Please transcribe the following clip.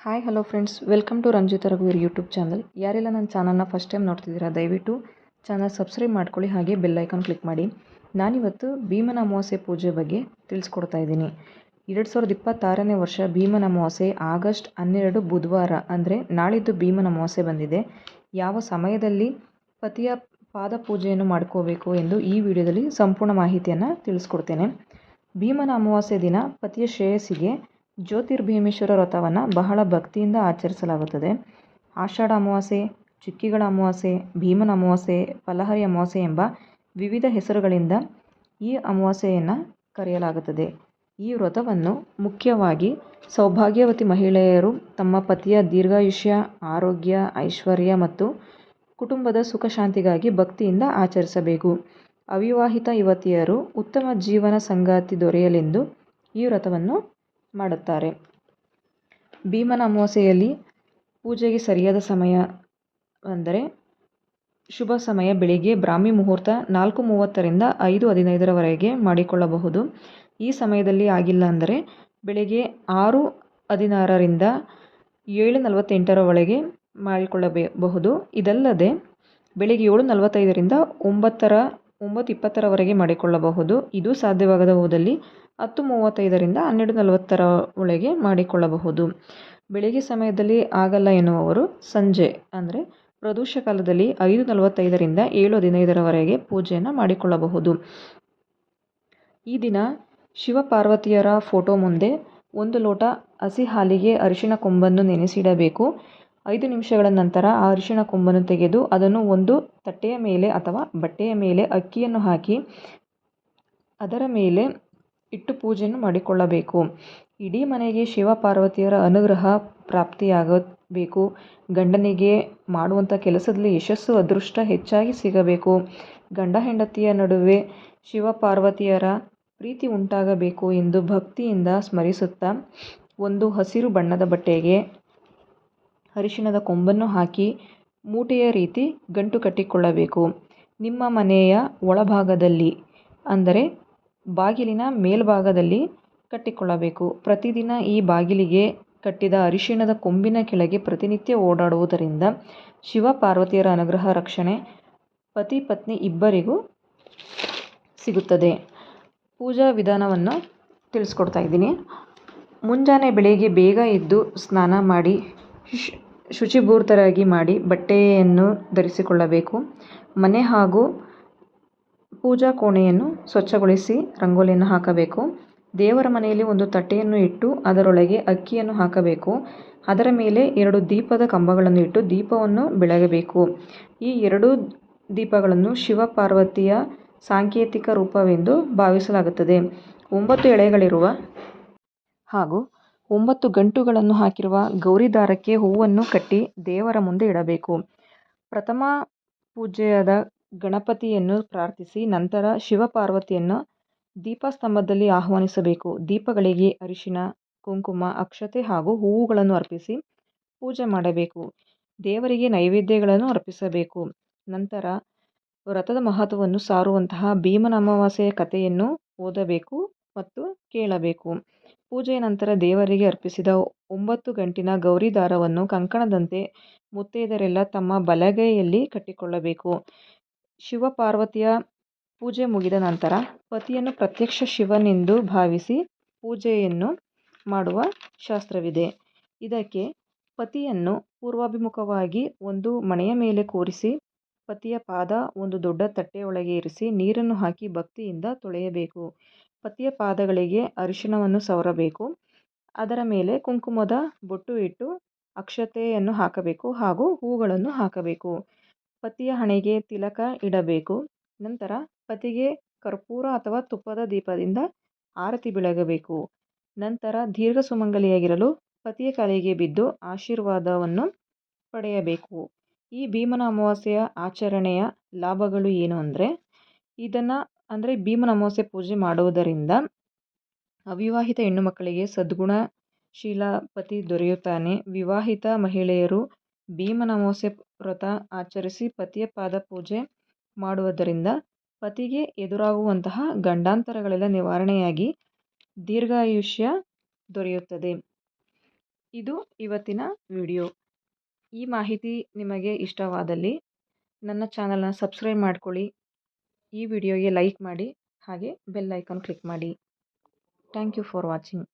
Hi hello friends, welcome to Ranjitha ರಘುವೀರ್ YouTube channel. ಯಾರೆಲ್ಲ ನನ್ನ ಚಾನಲ್ನ ಫಸ್ಟ್ ಟೈಮ್ ನೋಡ್ತಿದ್ದೀರಾ ದಯವಿಟ್ಟು ಚಾನಲ್ ಸಬ್ಸ್ಕ್ರೈಬ್ ಮಾಡ್ಕೊಳ್ಳಿ, ಹಾಗೆ ಬೆಲ್ ಐಕಾನ್ ಕ್ಲಿಕ್ ಮಾಡಿ. ನಾನಿವತ್ತು ಭೀಮನ ಅಮಾವಾಸ್ಯೆ ಪೂಜೆ ಬಗ್ಗೆ ತಿಳಿಸ್ಕೊಡ್ತಾ ಇದ್ದೀನಿ. 2026ನೇ ವರ್ಷ ಭೀಮನ ಅಮಾವಾಸ್ಯೆ ಆಗಸ್ಟ್ 12 ಬುಧವಾರ, ಅಂದರೆ ನಾಳಿದ್ದು ಭೀಮನ ಅಮಾವಾಸ್ಯೆ ಬಂದಿದೆ. ಯಾವ ಸಮಯದಲ್ಲಿ ಪತಿಯ ಪಾದ ಪೂಜೆಯನ್ನು ಮಾಡ್ಕೋಬೇಕು ಎಂದು ಈ ವಿಡಿಯೋದಲ್ಲಿ ಸಂಪೂರ್ಣ ಮಾಹಿತಿಯನ್ನು ತಿಳಿಸ್ಕೊಡ್ತೇನೆ. ಭೀಮನ ಅಮಾವಾಸ್ಯೆ ದಿನ ಪತಿಯ ಶ್ರೇಯಸ್ಸಿಗೆ ಜ್ಯೋತಿರ್ಭೀಮೇಶ್ವರ ವ್ರತವನ್ನು ಬಹಳ ಭಕ್ತಿಯಿಂದ ಆಚರಿಸಲಾಗುತ್ತದೆ. ಆಷಾಢ ಅಮಾವಾಸ್ಯೆ, ಚುಕ್ಕಿಗಳ ಅಮಾವಾಸ್ಯೆ, ಭೀಮನ ಅಮಾವಾಸ್ಯೆ, ಫಲಹರಿ ಅಮಾವಾಸ್ಯೆ ಎಂಬ ವಿವಿಧ ಹೆಸರುಗಳಿಂದ ಈ ಅಮಾವಾಸ್ಯೆಯನ್ನು ಕರೆಯಲಾಗುತ್ತದೆ. ಈ ವ್ರತವನ್ನು ಮುಖ್ಯವಾಗಿ ಸೌಭಾಗ್ಯವತಿ ಮಹಿಳೆಯರು ತಮ್ಮ ಪತಿಯ ದೀರ್ಘಾಯುಷ್ಯ, ಆರೋಗ್ಯ, ಐಶ್ವರ್ಯ ಮತ್ತು ಕುಟುಂಬದ ಸುಖ ಶಾಂತಿಗಾಗಿ ಭಕ್ತಿಯಿಂದ ಆಚರಿಸಬೇಕು. ಅವಿವಾಹಿತ ಯುವತಿಯರು ಉತ್ತಮ ಜೀವನ ಸಂಗಾತಿ ದೊರೆಯಲೆಂದು ಈ ವ್ರತವನ್ನು ಮಾಡುತ್ತಾರೆ. ಭೀಮನ ಅಮಾವಾಸ್ಯೆಯಲ್ಲಿ ಪೂಜೆಗೆ ಸರಿಯಾದ ಸಮಯ ಅಂದರೆ ಶುಭ ಸಮಯ ಬೆಳಿಗ್ಗೆ ಬ್ರಾಹ್ಮಿ ಮುಹೂರ್ತ 4:30ರಿಂದ 5:15ರವರೆಗೆ ಮಾಡಿಕೊಳ್ಳಬಹುದು. ಈ ಸಮಯದಲ್ಲಿ ಆಗಿಲ್ಲ ಅಂದರೆ ಬೆಳಿಗ್ಗೆ 6:16ರಿಂದ 7:48 ಒಳಗೆ ಮಾಡಿಕೊಳ್ಳಬಹುದು. ಇದಲ್ಲದೆ ಬೆಳಿಗ್ಗೆ 7:45ರಿಂದ 9:20ರವರೆಗೆ ಮಾಡಿಕೊಳ್ಳಬಹುದು. ಇದು ಸಾಧ್ಯವಾಗದ ಹೋದಲ್ಲಿ 10:35ರಿಂದ 12:40 ಒಳಗೆ ಮಾಡಿಕೊಳ್ಳಬಹುದು. ಬೆಳಿಗ್ಗೆ ಸಮಯದಲ್ಲಿ ಆಗಲ್ಲ ಎನ್ನುವವರು ಸಂಜೆ ಅಂದರೆ ಪ್ರದೋಷ ಕಾಲದಲ್ಲಿ 5:45ರಿಂದ 7:15ರವರೆಗೆ ಪೂಜೆಯನ್ನು ಮಾಡಿಕೊಳ್ಳಬಹುದು. ಈ ದಿನ ಶಿವಪಾರ್ವತಿಯರ ಫೋಟೋ ಮುಂದೆ 1 ಲೋಟ ಹಸಿ ಹಾಲಿಗೆ ಅರಿಶಿಣ ಕೊಂಬನ್ನು ನೆನೆಸಿಡಬೇಕು. 5 ನಿಮಿಷಗಳ ನಂತರ ಆ ಅರಿಶಿಣ ಕೊಂಬನ್ನು ತೆಗೆದು ಅದನ್ನು ಒಂದು ತಟ್ಟೆಯ ಮೇಲೆ ಅಥವಾ ಬಟ್ಟೆಯ ಮೇಲೆ ಅಕ್ಕಿಯನ್ನು ಹಾಕಿ ಅದರ ಮೇಲೆ ಇಟ್ಟು ಪೂಜೆಯನ್ನು ಮಾಡಿಕೊಳ್ಳಬೇಕು. ಇಡೀ ಮನೆಗೆ ಶಿವಪಾರ್ವತಿಯರ ಅನುಗ್ರಹ ಪ್ರಾಪ್ತಿಯಾಗಬೇಕು. ಗಂಡನಿಗೆ ಮಾಡುವಂಥ ಕೆಲಸದಲ್ಲಿ ಯಶಸ್ಸು, ಅದೃಷ್ಟ ಹೆಚ್ಚಾಗಿ ಸಿಗಬೇಕು. ಗಂಡ ಹೆಂಡತಿಯ ನಡುವೆ ಶಿವಪಾರ್ವತಿಯರ ಪ್ರೀತಿ ಉಂಟಾಗಬೇಕು ಎಂದು ಭಕ್ತಿಯಿಂದ ಸ್ಮರಿಸುತ್ತಾ ಒಂದು ಹಸಿರು ಬಣ್ಣದ ಬಟ್ಟೆಗೆ ಅರಿಶಿಣದ ಕೊಂಬನ್ನು ಹಾಕಿ ಮೂಟೆಯ ರೀತಿ ಗಂಟು ಕಟ್ಟಿಕೊಳ್ಳಬೇಕು. ನಿಮ್ಮ ಮನೆಯ ಒಳಭಾಗದಲ್ಲಿ ಅಂದರೆ ಬಾಗಿಲಿನ ಮೇಲ್ಭಾಗದಲ್ಲಿ ಕಟ್ಟಿಕೊಳ್ಳಬೇಕು. ಪ್ರತಿದಿನ ಈ ಬಾಗಿಲಿಗೆ ಕಟ್ಟಿದ ಅರಿಶಿಣದ ಕೊಂಬಿನ ಕೆಳಗೆ ಪ್ರತಿನಿತ್ಯ ಓಡಾಡುವುದರಿಂದ ಶಿವಪಾರ್ವತಿಯರ ಅನುಗ್ರಹ, ರಕ್ಷಣೆ ಪತಿ ಪತ್ನಿ ಇಬ್ಬರಿಗೂ ಸಿಗುತ್ತದೆ. ಪೂಜಾ ವಿಧಾನವನ್ನು ತಿಳಿಸ್ಕೊಡ್ತಾ ಇದ್ದೀನಿ. ಮುಂಜಾನೆ ಬೆಳಿಗ್ಗೆ ಬೇಗ ಎದ್ದು ಸ್ನಾನ ಮಾಡಿ ಶುಚಿಭೂತರಾಗಿ ಮಾಡಿ ಬಟ್ಟೆಯನ್ನು ಧರಿಸಿಕೊಳ್ಳಬೇಕು. ಮನೆ ಹಾಗೂ ಪೂಜಾ ಕೋಣೆಯನ್ನು ಸ್ವಚ್ಛಗೊಳಿಸಿ ರಂಗೋಲಿಯನ್ನು ಹಾಕಬೇಕು. ದೇವರ ಮನೆಯಲ್ಲಿ ಒಂದು ತಟ್ಟೆಯನ್ನು ಇಟ್ಟು ಅದರೊಳಗೆ ಅಕ್ಕಿಯನ್ನು ಹಾಕಬೇಕು. ಅದರ ಮೇಲೆ 2 ದೀಪದ ಕಂಬಗಳನ್ನು ಇಟ್ಟು ದೀಪವನ್ನು ಬೆಳಗಬೇಕು. ಈ 2 ದೀಪಗಳನ್ನು ಶಿವಪಾರ್ವತಿಯ ಸಾಂಕೇತಿಕ ರೂಪವೆಂದು ಭಾವಿಸಲಾಗುತ್ತದೆ. 9 ಎಳೆಗಳಿರುವ ಹಾಗೂ 9 ಗಂಟುಗಳನ್ನು ಹಾಕಿರುವ ಗೌರಿ ದಾರಕ್ಕೆ ಹೂವನ್ನು ಕಟ್ಟಿ ದೇವರ ಮುಂದೆ ಇಡಬೇಕು. ಪ್ರಥಮ ಪೂಜ್ಯರಾದ ಗಣಪತಿಯನ್ನು ಪ್ರಾರ್ಥಿಸಿ ನಂತರ ಶಿವಪಾರ್ವತಿಯನ್ನು ದೀಪಸ್ತಂಭದಲ್ಲಿ ಆಹ್ವಾನಿಸಬೇಕು. ದೀಪಗಳಿಗೆ ಅರಿಶಿಣ, ಕುಂಕುಮ, ಅಕ್ಷತೆ ಹಾಗೂ ಹೂವುಗಳನ್ನು ಅರ್ಪಿಸಿ ಪೂಜೆ ಮಾಡಬೇಕು. ದೇವರಿಗೆ ನೈವೇದ್ಯಗಳನ್ನು ಅರ್ಪಿಸಬೇಕು. ನಂತರ ವ್ರತದ ಮಹತ್ವವನ್ನು ಸಾರುವಂತಹ ಭೀಮನ ಅಮಾವಾಸ್ಯೆಯ ಕಥೆಯನ್ನು ಓದಬೇಕು ಮತ್ತು ಕೇಳಬೇಕು. ಪೂಜೆಯ ನಂತರ ದೇವರಿಗೆ ಅರ್ಪಿಸಿದ 9 ಗಂಟಿನ ಗೌರಿ ದಾರವನ್ನು ಕಂಕಣದಂತೆ ಮುತ್ತೈದೆಯರೆಲ್ಲ ತಮ್ಮ ಬಲಗೈಯಲ್ಲಿ ಕಟ್ಟಿಕೊಳ್ಳಬೇಕು. ಶಿವಪಾರ್ವತಿಯ ಪೂಜೆ ಮುಗಿದ ನಂತರ ಪತಿಯನ್ನು ಪ್ರತ್ಯಕ್ಷ ಶಿವನೆಂದು ಭಾವಿಸಿ ಪೂಜೆಯನ್ನು ಮಾಡುವ ಶಾಸ್ತ್ರವಿದೆ. ಇದಕ್ಕೆ ಪತಿಯನ್ನು ಪೂರ್ವಾಭಿಮುಖವಾಗಿ ಒಂದು ಮಣೆಯ ಮೇಲೆ ಕೂರಿಸಿ ಪತಿಯ ಪಾದ ಒಂದು ದೊಡ್ಡ ತಟ್ಟೆಯೊಳಗೆ ಇರಿಸಿ ನೀರನ್ನು ಹಾಕಿ ಭಕ್ತಿಯಿಂದ ತೊಳೆಯಬೇಕು. ಪತಿಯ ಪಾದಗಳಿಗೆ ಅರಿಶಿಣವನ್ನು ಸವರಬೇಕು. ಅದರ ಮೇಲೆ ಕುಂಕುಮದ ಬೊಟ್ಟು ಇಟ್ಟು ಅಕ್ಷತೆಯನ್ನು ಹಾಕಬೇಕು ಹಾಗೂ ಹೂಗಳನ್ನು ಹಾಕಬೇಕು. ಪತಿಯ ಹಣೆಗೆ ತಿಲಕ ಇಡಬೇಕು. ನಂತರ ಪತಿಗೆ ಕರ್ಪೂರ ಅಥವಾ ತುಪ್ಪದ ದೀಪದಿಂದ ಆರತಿ ಬೆಳಗಬೇಕು. ನಂತರ ದೀರ್ಘ ಸುಮಂಗಲಿಯಾಗಿರಲು ಪತಿಯ ಕಾಲಿಗೆ ಬಿದ್ದು ಆಶೀರ್ವಾದವನ್ನು ಪಡೆಯಬೇಕು. ಈ ಭೀಮನ ಅಮಾವಾಸ್ಯೆಯ ಆಚರಣೆಯ ಲಾಭಗಳು ಏನು ಅಂದರೆ ಭೀಮನ ಅಮಾವಾಸ್ಯೆ ಪೂಜೆ ಮಾಡುವುದರಿಂದ ಅವಿವಾಹಿತ ಹೆಣ್ಣು ಮಕ್ಕಳಿಗೆ ಸದ್ಗುಣಶೀಲ ಪತಿ ದೊರೆಯುತ್ತಾನೆ. ವಿವಾಹಿತ ಮಹಿಳೆಯರು ಭೀಮನ ಅಮಾವಾಸ್ಯೆ ವ್ರತ ಆಚರಿಸಿ ಪತಿಯ ಪಾದ ಪೂಜೆ ಮಾಡುವುದರಿಂದ ಪತಿಗೆ ಎದುರಾಗುವಂತಹ ಗಂಡಾಂತರಗಳೆಲ್ಲ ನಿವಾರಣೆಯಾಗಿ ದೀರ್ಘಾಯುಷ್ಯ ದೊರೆಯುತ್ತದೆ. ಇದು ಇವತ್ತಿನ ವಿಡಿಯೋ. ಈ ಮಾಹಿತಿ ನಿಮಗೆ ಇಷ್ಟವಾದಲ್ಲಿ ನನ್ನ ಚಾನಲ್ನ ಸಬ್ಸ್ಕ್ರೈಬ್ ಮಾಡ್ಕೊಳ್ಳಿ, ಈ ವಿಡಿಯೋಗೆ ಲೈಕ್ ಮಾಡಿ ಹಾಗೆ ಬೆಲ್ ಐಕಾನ್ ಕ್ಲಿಕ್ ಮಾಡಿ. Thank you for watching.